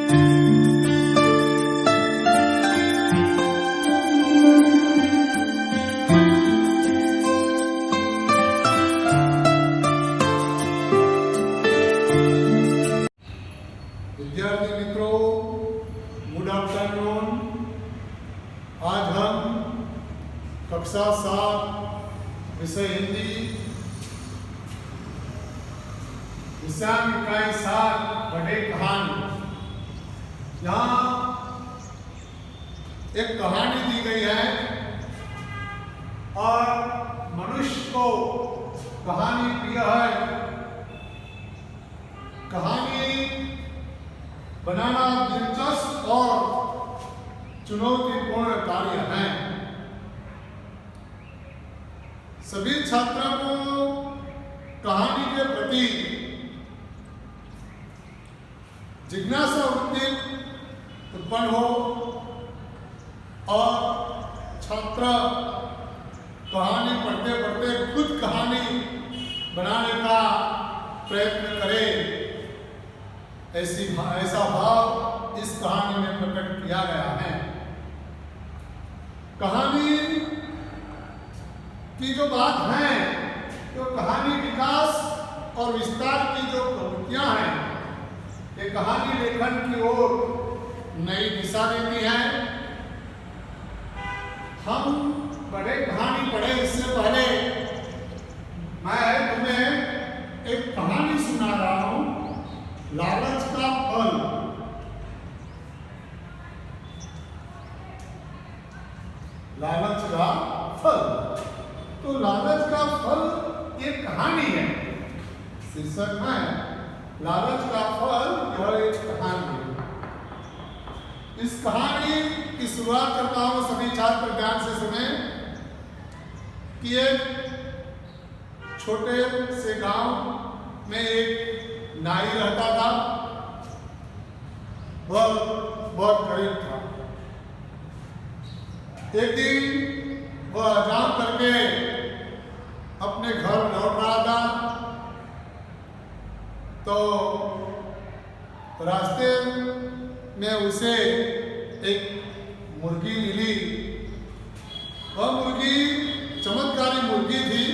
विद्यार्थी मित्रों, good afternoon. आज हम कक्षा 7 विषय हिंदी विषयांक इकाई 7 पढ़े कहानी। यहाँ एक कहानी दी गई है और मनुष्य को कहानी प्रिय है। कहानी बनाना दिलचस्प और चुनौतीपूर्ण कार्य है। सभी छात्रों को कहानी के प्रति जिज्ञासा वृत्ति उत्पन्न हो और छात्र कहानी पढ़ते पढ़ते खुद कहानी बनाने का प्रयत्न करे, ऐसा भाव इस कहानी में प्रकट किया गया है। कहानी की जो बात है, तो कहानी विकास और विस्तार की जो प्रवृत्तियां हैं, ये कहानी लेखन की ओर नई दिशा देती है। हम बड़े कहानी पढ़े इससे पहले मैं तुम्हें एक कहानी सुना रहा हूं, लालच का फल। लालच का फल। तो लालच का फल एक कहानी है। शीर्षक है लालच का फल, यह एक कहानी है। इस कहानी की शुरुआत करता हूं, सभी छात्र ध्यान से सुने कि एक छोटे से गांव में एक नाई रहता था। वह बहुत गरीब था। एक दिन वह हजाम करके अपने घर लौट रहा था, तो रास्ते में उसे एक मुर्गी मिली। वह मुर्गी चमत्कारी मुर्गी थी।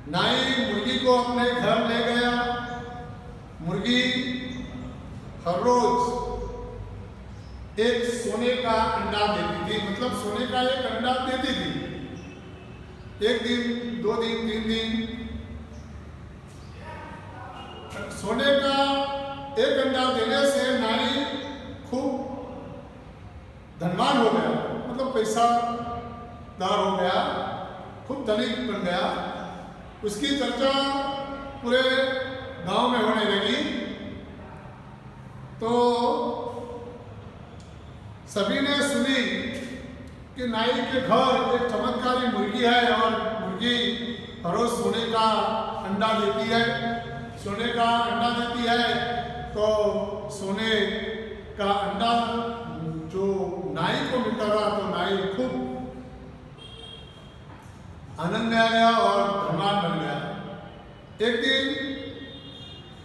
नाई मुर्गी को अपने घर ले गया। मुर्गी हर रोज एक सोने का अंडा देती थी, मतलब सोने का एक अंडा देती थी। एक दिन, 2 दिन, 3 दिन सोने का एक अंडा देने से नाई खूब धनवान हो गया, मतलब पैसादार हो गया, खूब धनिक बन गया। उसकी चर्चा पूरे गांव में होने लगी। तो सभी ने सुनी कि नाई के घर एक चमत्कारी मुर्गी है और मुर्गी हर रोज सोने का अंडा देती है। सोने का अंडा देती है, तो सोने का अंडा जो नाई को मिलता था, तो नाई खूब आनंद में आ गया और धनवान बन गया। एक दिन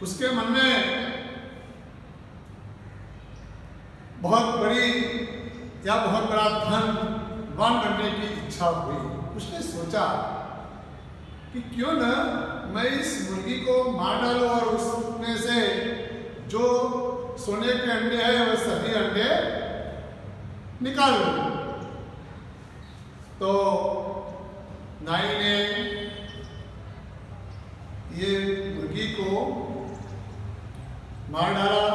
उसके मन में बहुत बड़ी या बहुत बड़ा धनवान बनने की इच्छा हुई। उसने सोचा कि क्यों न मैं इस मुर्गी को मार डालूं और उसमें से जो सोने के अंडे हैं वह सभी अंडे निकाल लूं। तो नाई ने ये मुर्गी को मार डाला,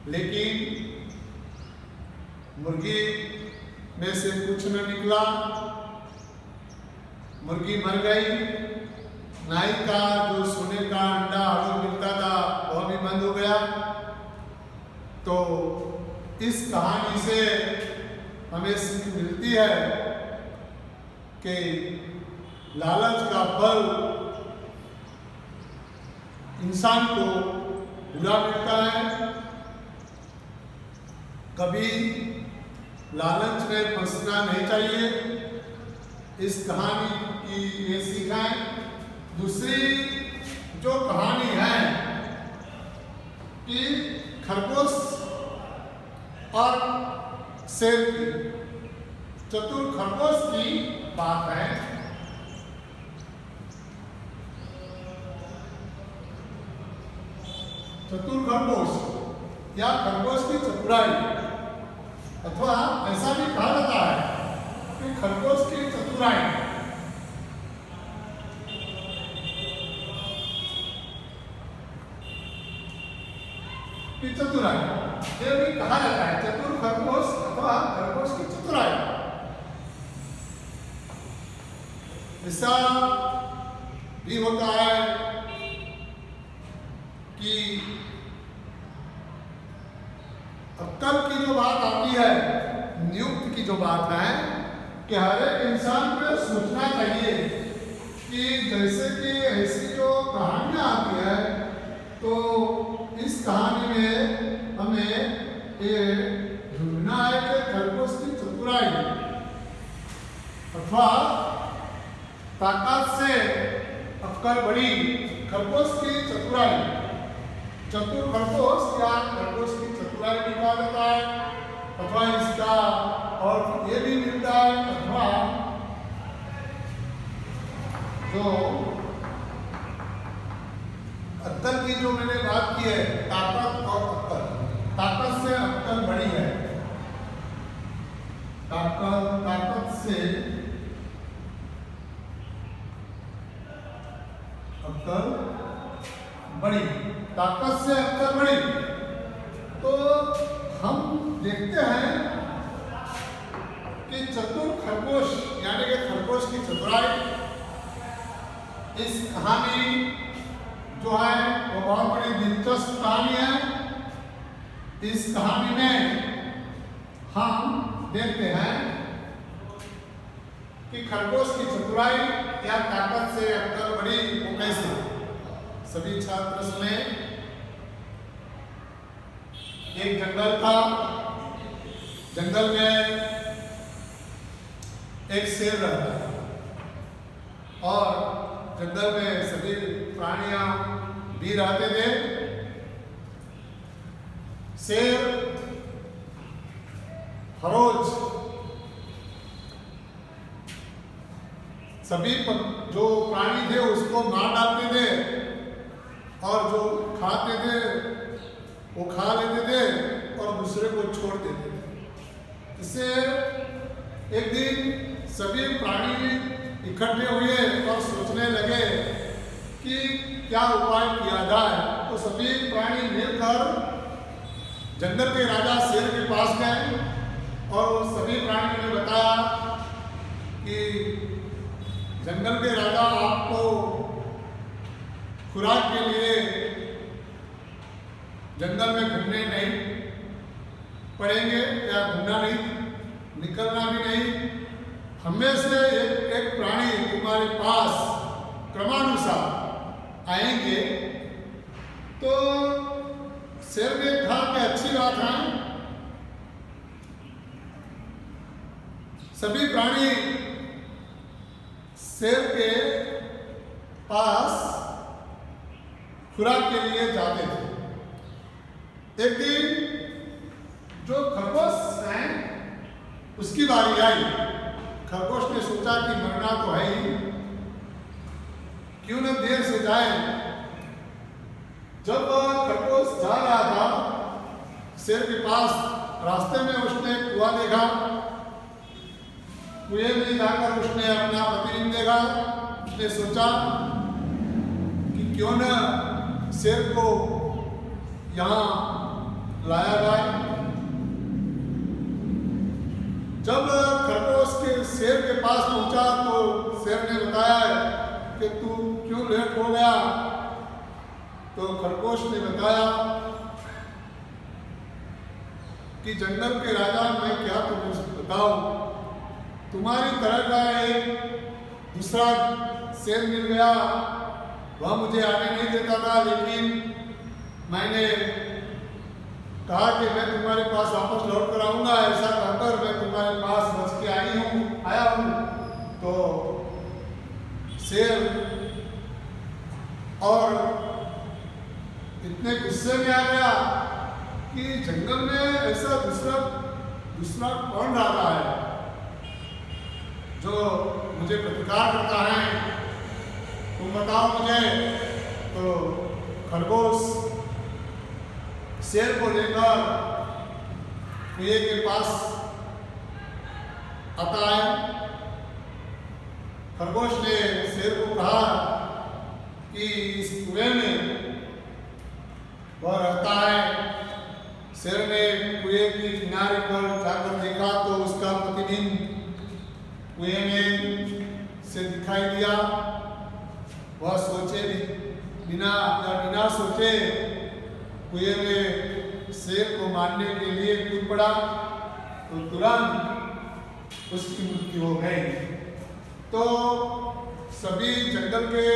लेकिन मुर्गी में से कुछ न निकला। मुर्गी मर गई। नाई का जो सोने का अंडा हर रोज मिलता था, वह भी बंद हो गया। तो इस कहानी से हमें सीख मिलती है कि लालच का फल इंसान को बुरा मिलता है। कभी लालच में फंसना नहीं चाहिए। इस कहानी की ये सीख है। दूसरी जो कहानी है खरगोश और शेर की, चतुर खरगोश की बात है। चतुर खरगोश या खरगोश की चतुराई, अथवा ऐसा भी कहा जाता है कि खरगोश की चतुराई। चतुराई ये भी कहा जाता है, चतुर खरगोश अथवा खरगोश की चतुराई। ऐसा भी होता है कि अक्कल की जो बात आती है, नियुक्त की जो बात है कि हर एक इंसान को सोचना चाहिए कि जैसे कि ऐसी जो कहानियां आती है, तो इस कहानी में हमें ये ढूंढना है कि खरगोश की चतुराई अथवा ताकत से अक्कल बड़ी खरगोश की चतुराई। चतुर खरगोश या खरगोश की चतुराई भी कहा जाता है, अथवा इसका और ये भी मिलता है, अथवा जो अक्कल की जो मैंने बात की है, ताकत और अक्कल, ताकत से अक्कल बड़ी है, ताकत से अक्कल बड़ी, ताकत से अक्कल बड़ी। तो हम देखते हैं कि चतुर खरगोश यानी कि खरगोश की चतुराई, इस कहानी जो है वो बहुत बड़ी दिलचस्प कहानी है। इस कहानी में हम देखते हैं कि खरगोश की चतुराई या ताकत से अक्कल बड़ी वो कैसे। सभी छात्र सुने। एक जंगल था, जंगल में एक शेर रहता था और जंगल में सभी प्राणियां भी रहते थे। शेर हर रोज सभी जो प्राणी थे उसको मार डालते थे और जो खाते थे वो खा लेते थे और दूसरे को छोड़ देते थे। इससे एक दिन सभी प्राणी इकट्ठे हुए और सोचने लगे कि क्या उपाय किया जाए। तो सभी प्राणी मिलकर जंगल के राजा शेर के पास गए और वो सभी प्राणियों ने बताया कि जंगल के राजा आपको खुराक के लिए जंगल में घूमने नहीं पड़ेंगे या घूमना नहीं, निकलना भी नहीं। हमें से एक प्राणी तुम्हारे पास क्रमानुसार आएंगे। तो शेर ने कहा कि अच्छी बात है। सभी प्राणी शेर के पास खुराक के लिए जाते थे। एक दिन जो खरगोश है उसकी बारी आई। खरगोश ने सोचा कि मरना तो है ही, क्यों न देर से जाए। जब खरगोश जा रहा था शेर के पास, रास्ते में उसने कुआं देखा। कुएं में जाकर उसने अपना प्रतिबिंब देखा। उसने सोचा कि क्यों न शेर को यहाँ लाया जाए। जब खरगोश के शेर के पास पहुंचा तो शेर ने बताया कि तू क्यों लेट हो गया। तो खरगोश ने बताया कि जंगल के राजा मैं क्या तुम्हें बताऊं, तुम्हारी तरह का एक दूसरा शेर मिल गया। वह मुझे आने नहीं देता था, लेकिन मैंने कहा कि मैं तुम्हारे पास वापस लौट कर आऊंगा। ऐसा कहकर मैं तुम्हारे पास बच के आया हूँ। तो शेर और इतने गुस्से में आ गया कि जंगल में ऐसा दूसरा कौन रहता है जो मुझे प्रतिकार करता है, तुम बताओ मुझे। तो खरगोश शेर को लेकर कुएं के पास आता है। खरगोश ने शेर को कहा कि इस कुएं में वह रहता है। शेर ने कुएं के किनारे पर जाकर देखा तो उसका प्रतिबिंब कुएं में से दिखाई दिया। वह सोचे बिना सोचे कुएं में शेर को मारने के लिए कूद पड़ा, तो तुरंत उसकी मृत्यु हो गई। तो सभी जंगल के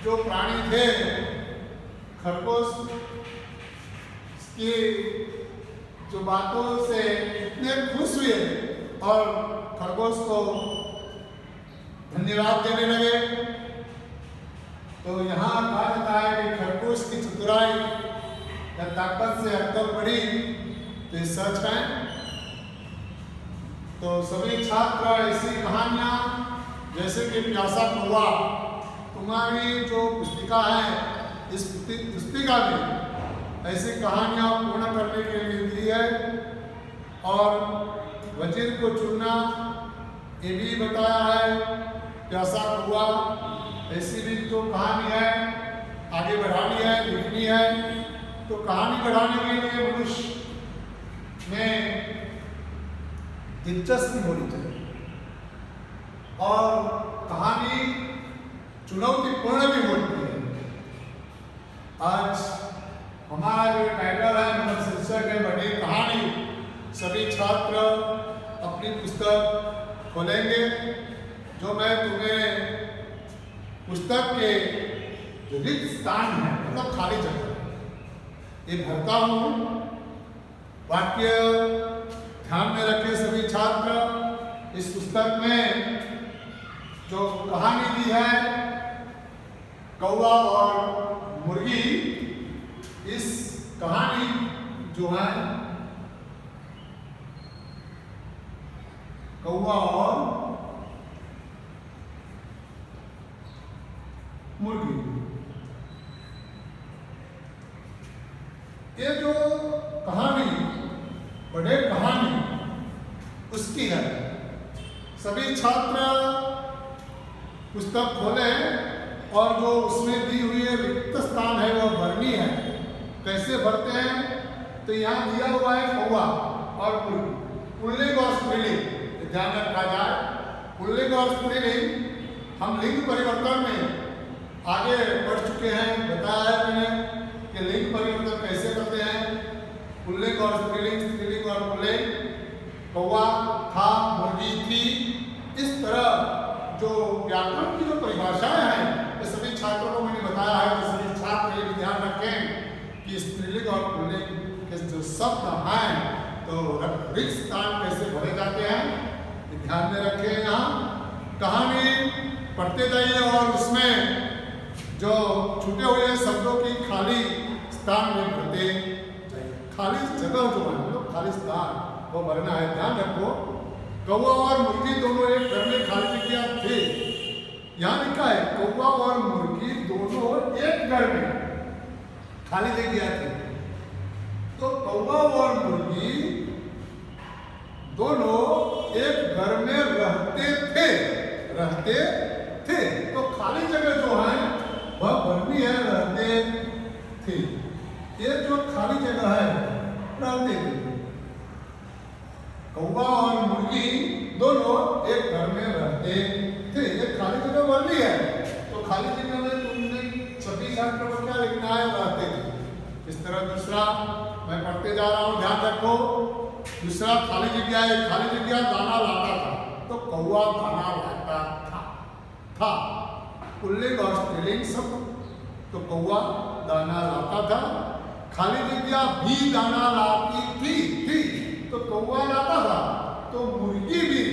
जो प्राणी थे खरगोश की जो बातों से इतने खुश हुए और खरगोश को धन्यवाद देने लगे। तो यहाँ कहा जाता है कि खरगोश की चतुराई या ताकत से अक्कल बढ़ी, तो ये सच है। तो सभी छात्र ऐसी कहानियाँ जैसे कि प्यासा कौवा, तुम्हारी जो पुस्तिका है इस पुस्तिका में ऐसी कहानियाँ पूर्ण करने के लिए दी है। और वजीर को चुनना ये भी बताया है। प्यासा कौवा ऐसी भी जो कहानी है आगे बढ़ानी है, लिखनी है। तो कहानी बढ़ाने के लिए मनुष्य में दिलचस्पी होनी चाहिए और कहानी चुनौतीपूर्ण भी होती है। आज हमारा जो टाइटल है मतलब शीर्षक है बड़ी कहानी। सभी छात्र अपनी पुस्तक खोलेंगे। जो मैं तुम्हें पुस्तक के जो रिक्त स्थान है मतलब खाली जगह ये भरता हूँ। वाक्य ध्यान में रखें सभी छात्र। इस पुस्तक में जो कहानी दी है कौवा और मुर्गी, इस कहानी जो है कौवा और मुर्गी, ये जो कहानी बड़े कहानी उसकी है। सभी छात्र पुस्तक खोलें और जो उसमें दी हुई है रिक्त स्थान है वह भरनी है। कैसे भरते हैं तो यहाँ दिया हुआ है कौवा और मुर्गी, पुल्लिंग और स्त्रीलिंग ध्यान रखा जाए। पुल्लिंग और स्त्रीलिंग हम लिंग परिवर्तन में आगे बढ़ चुके हैं, बताया है मैंने कि लिंग परिवर्तन कैसे करते हैं। पुल्लिंग और स्त्रीलिंग, स्त्रीलिंग और पुल्लिंग, कौवा था, मुर्गी थी। इस तरह जो व्याकरण की जो परिभाषाएं हैं ये सभी छात्रों को मैंने बताया है। तो सभी छात्र ये भी ध्यान रखें कि स्त्रीलिंग और पुल्लिंग के जो शब्द हैं तो रिक्त स्थान कैसे भरे जाते हैं ध्यान में रखें। यहाँ कहानी पढ़ते जाइए और उसमें जो छूटे हुए शब्दों की खाली स्थान में भरते जाइए। खाली जगह जो है मतलब खाली स्थान वो भरना है, ध्यान रखो। कौवा और मुर्गी दोनों एक घर में खाली जगह थे। यहाँ लिखा है कौवा और मुर्गी दोनों एक घर में खाली जगह थे। तो कौवा और मुर्गी दोनों एक घर में रहते थे। तो खाली जगह जो है वह भरनी है रहते थे। ये जो खाली जगह है रहते थे। कौवा और मुर्गी दोनों एक घर में रहते थे। ये खाली जगह भरनी है। तो खाली जगह में तुमने सभी छात्रों को क्या लिखना है रहते थे। इस तरह दूसरा मैं पढ़ते जा रहा हूँ, ध्यान रखो। दूसरा खाली जगह है, खाली जगह दाना लाता था। तो कौवा दाना लाता था। पुल्लिंग और स्त्रीलिंग सब। तो कौवा दाना लाता था, खाली जगह भी दाना लाती थी। तो कौवा लाता था तो मुर्गी भी।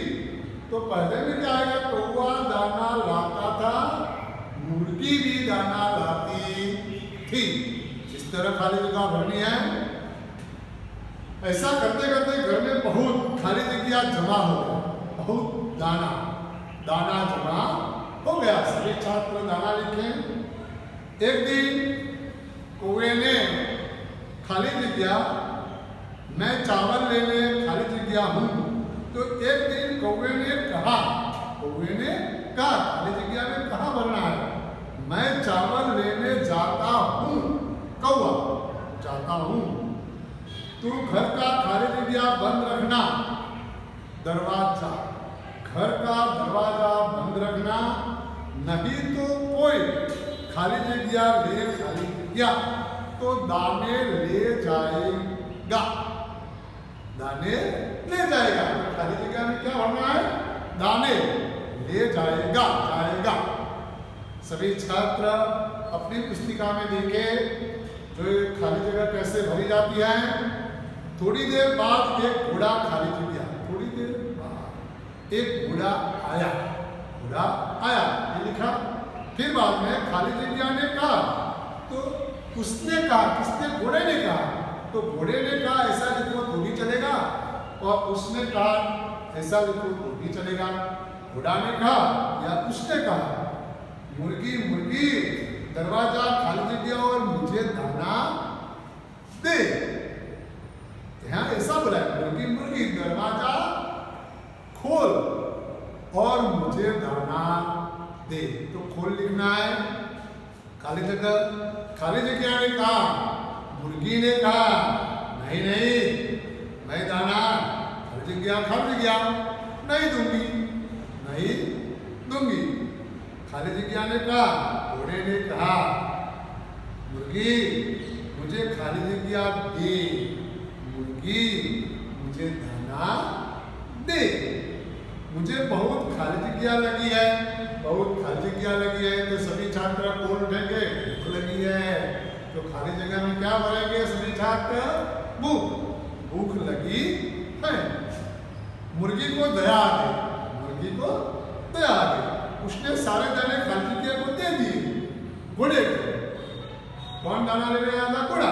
तो पहले में क्या आएगा, कौवा दाना लाता था, मुर्गी भी दाना लाती थी। इस तरह खाली जगह भरनी है। ऐसा करते करते घर में बहुत खाली जगह जमा हो गया, बहुत दाना दाना जमा हो गया। सभी छात्र दाना लिखे। एक दिन कौवे ने खाली जगह, मैं चावल लेने खाली जगह हूँ, तो एक दिन कौवे ने कहा खाली जगह में कहाँ भरना है, मैं चावल लेने जाता हूँ कौवा, जाता हूँ, तू घर का खाली जगह बंद रखना, दरवाजा, घर का दरवाजा बंद रखना, नहीं तो कोई खाली जगह ले खाली जगह तो दाने ले जाएगा, दाने ले जाएगा। खाली जगह में क्या भरना है, दाने ले जाएगा, जाएगा। सभी छात्र अपनी पुस्तिका में देखे जो खाली जगह कैसे भरी जाती है। थोड़ी देर बाद एक घोड़ा खाली जगह, थोड़ी देर बाद एक घोड़ा आया, घोड़ा आया ये लिखा। फिर बाद में खाली जगह ने कहा, तो उसने कहा, किसने, घोड़े ने कहा, तो घोड़े ने कहा ऐसा लिखो तो भी चलेगा, और उसने कहा ऐसा लिखो तो भी चलेगा। घोड़ा ने कहा या उसने कहा, मुर्गी मुर्गी दरवाजा खाली जगह और मुझे दाना दे। यहाँ ऐसा बोला है, मुर्गी मुर्गी दरवाजा खोल और मुझे दाना दे, तो खोल लिखना है। खाली जगह ने कहा, मुर्गी ने कहा नहीं नहीं मैं दाना खाली जगह नहीं दूंगी, नहीं दूंगी। खाली जगह ने कहा, घोड़े ने कहा, मुर्गी मुझे खाली जगह दे, मुर्गी मुझे दाना दे, मुझे बहुत खाली जगह लगी है, बहुत खाली जगह लगी है। तो सभी छात्र कौन उठेंगे, भूख लगी है, तो खाली जगह में क्या भरेंगे सभी छात्र, भूख लगी है। मुर्गी को दया आ गई, मुर्गी को दया आ गई, उसने सारे दाने खाली जगह को दे दिए घोड़े को। कौन दाना लेने आया था, घोड़ा,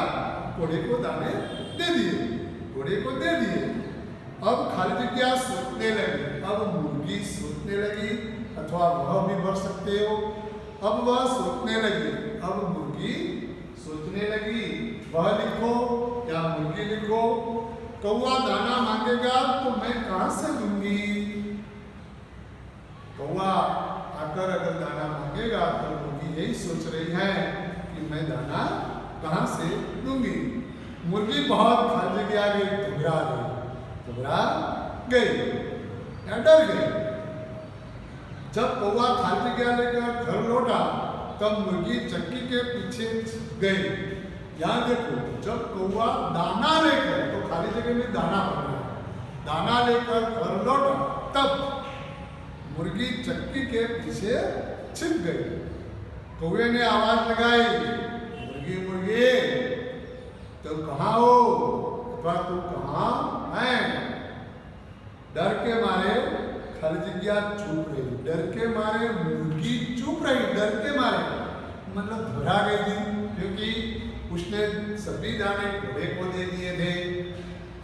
घोड़े को दाने दे दिए, घोड़े को दे दिए। अब खाली जगह सोचने लगी, अब मुर्गी सोचने लगी, अथवा वह भी भर सकते हो। अब वह सोचने लगी, अब मुर्गी सोचने लगी, वह लिखो या मुर्गी लिखो। कौवा दाना मांगेगा तो मैं कहां से दूंगी, कौवा आकर अगर दाना मांगेगा तो मुर्गी यही सोच रही है कि मैं दाना कहां से दूंगी। मुर्गी बहुत खाली जगह आ गई, घबरा गई या डर गई। जब कौवा खाली जगह लेकर घर लौटा तब मुर्गी चक्की के पीछे गई। यहाँ देखो, जब कौवा दाना लेकर, तो खाली जगह में दाना पड़ा, दाना लेकर घर लौटा तब मुर्गी चक्की के पीछे छिप गई। कौवे ने आवाज लगाई, मुर्गी मुर्गी तुम कहाँ हो, तुम कहाँ है। डर के मारे खाली जगह चुप रही, डर के मारे मुर्गी चुप रही, डर के मारे मतलब घबरा गई थी, क्योंकि उसने सभी दाने घोड़े को दे दिए थे।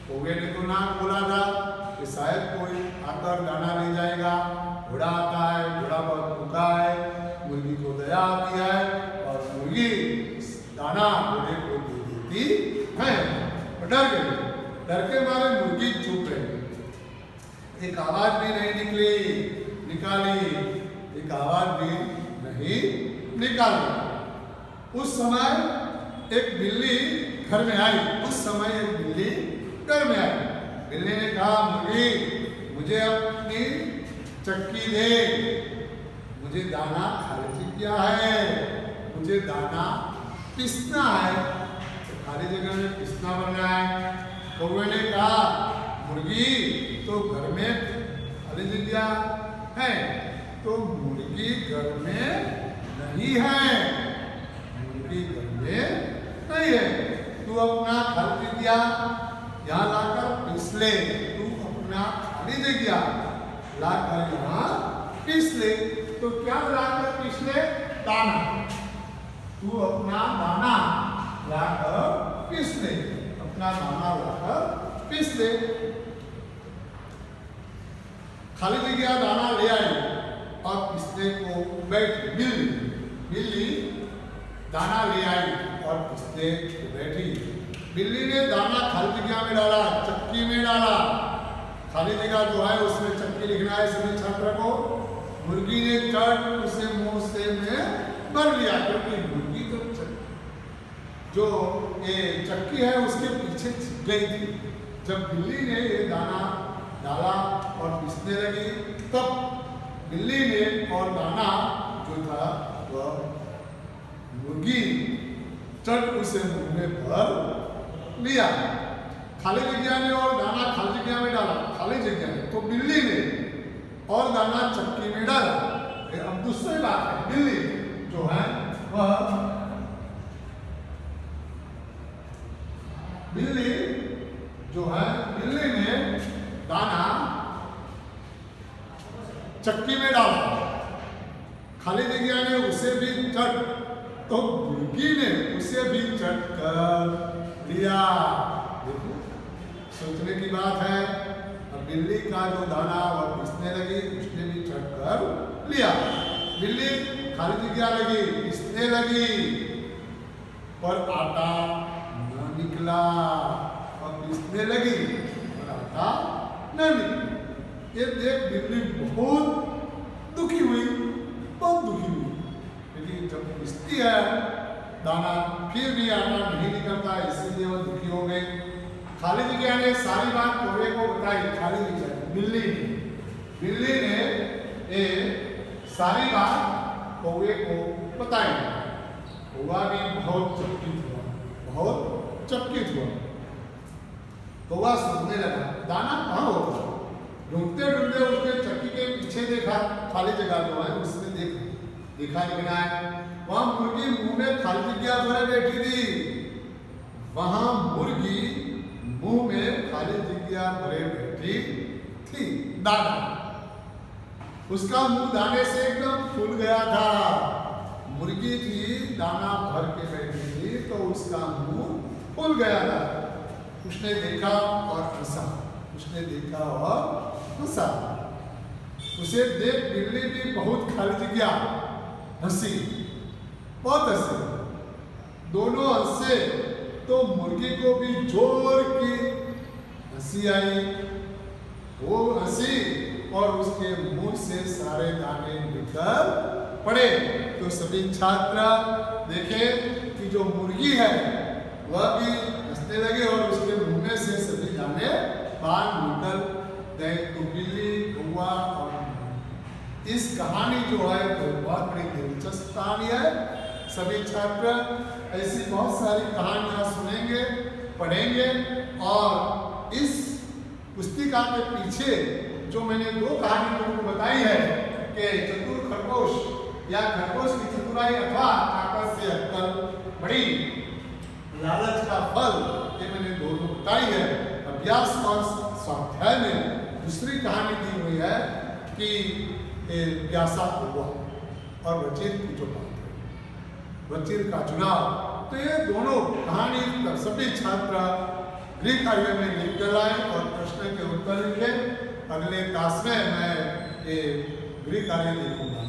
कौवे ने तो ना बोला था कि शायद कोई आकर दाना ले जाएगा। घोड़ा आता है, घोड़ा बहुत भूखा है, मुर्गी को दया आती है और मुर्गी दाना घोड़े को दे देती है। डर गई, डर के मारे मुर्गी चुप रही, एक आवाज भी नहीं निकाली, एक आवाज भी नहीं निकाली। उस समय एक बिल्ली घर में आई, बिल्ली ने कहा, मुर्गी मुझे अपनी चक्की दे, मुझे दाना खाली जगह है, मुझे दाना पिसना है, तो खाली जगह में पिसना बनना है। कौवे ने कहा, मुर्गी तो घर में खाली जगह है, तो मुर्गी घर में नहीं है, मुर्गी घर में नहीं है, तू अपना खाली जगह यहाँ लाकर पीस ले, तू अपना खाली जगह लाकर यहाँ पीस ले। तो क्या लाकर पीस ले, दाना, तू अपना दाना लाकर पीस ले, अपना दाना लाकर पीस दे। खाली जगह दाना ले आई और पीसने को बैठी। बिल्ली दाना ले आई और पीसने को बैठी। बिल्ली ने दाना खाली जगह में डाला, चक्की में डाला। खाली जगह जो है उसमें चक्की लिखना है सभी छात्र को। मुर्गी ने चट उसे मुंह से में भर लिया, क्योंकि मुर्गी तो जो ये चक्की है उसके पीछे छिप गई थी। जब बिल्ली ने ये दाना डाला और पीसने लगी, तब बिल्ली ने और दाना जो था वह मुर्गी चट उसे मुंह में भर लिया। खाली जगह में और दाना खाली जगह में डाला, खाली जगह में, तो बिल्ली ने और दाना चक्की में डाला। अब दूसरी बात है, बिल्ली जो है वह बिल्ली ने दाना चक्की में डाला, खाली जगह ने उसे भी चट, तो मुर्गी ने उसे भी चट कर लिया। देखो सोचने की बात है। अब बिल्ली का जो दाना वह पीसने लगी, उसने भी चट कर लिया। बिल्ली खाली जगह लगी, पीसने लगी, पर आटा न निकला। और पीसने लगी और आटा न निकला। ये देख बिल्ली बहुत दुखी हुई, बहुत दुखी हुई, क्योंकि जब पीसती है दाना फिर भी आटा नहीं निकलता, इसीलिए वो दुखी हो गई। खाली जगह ने सारी बात कौवे को बताई। खाली जगह बिल्ली ने ये सारी बात कौवे को बताई। कौवा भी बहुत चकित हुआ। कौवा सुनने लगा, दाना कहाँ होगा। ढूंढते ढूंढते उसने चक्की के पीछे देखा, खाली जगह जो है उसने देखा दिखना है, वहां मुर्गी मुंह में खाली जगह भरे बैठी थी। वहां मुर्गी मुंह में खाली जगह भरे बैठी थी। दाना, उसका मुंह दाने से एकदम फूल गया था। मुर्गी थी, दाना भर के बैठी थी, तो उसका मुंह फूल गया था। उसने देखा और हंसा, उसने देखा और हंसा। उसे देख बिल्ली भी बहुत खाली जगह हंसी, बहुत हंसी। दोनों हंसे तो मुर्गी को भी जोर की हंसी आई। वो हंसी और उसके मुंह से सारे दाने निकल पड़े। तो सभी छात्र देखे कि जो मुर्गी है वह भी हंसने लगे और उसके मुंह में से सभी दाने बाहर निकल गए। तो बिल्ली, कौवा और इस कहानी जो है वो बहुत बड़ी दिलचस्प कहानी है। सभी छात्र ऐसी बहुत सारी कहानियां सुनेंगे, पढ़ेंगे। और इस पुस्तिका के पीछे जो मैंने दो कहानी तुमको बताई है कि चतुर खरगोश या खरगोश की चतुराई अथवा ताकत से अक्कल बड़ी, लालच का फल, ये मैंने दोनों बताई है। अभ्यास और स्वाध्याय में दूसरी कहानी दी हुई है कि प्यासा कौवा और वजीर की जो बात है, वजीर का चुनाव। तो ये दोनों कहानी सभी छात्र गृह कार्य में लिख कर लाए और प्रश्न के उत्तर लिखे। अगले क्लास में मैं ये गृह कार्य लिखूंगा।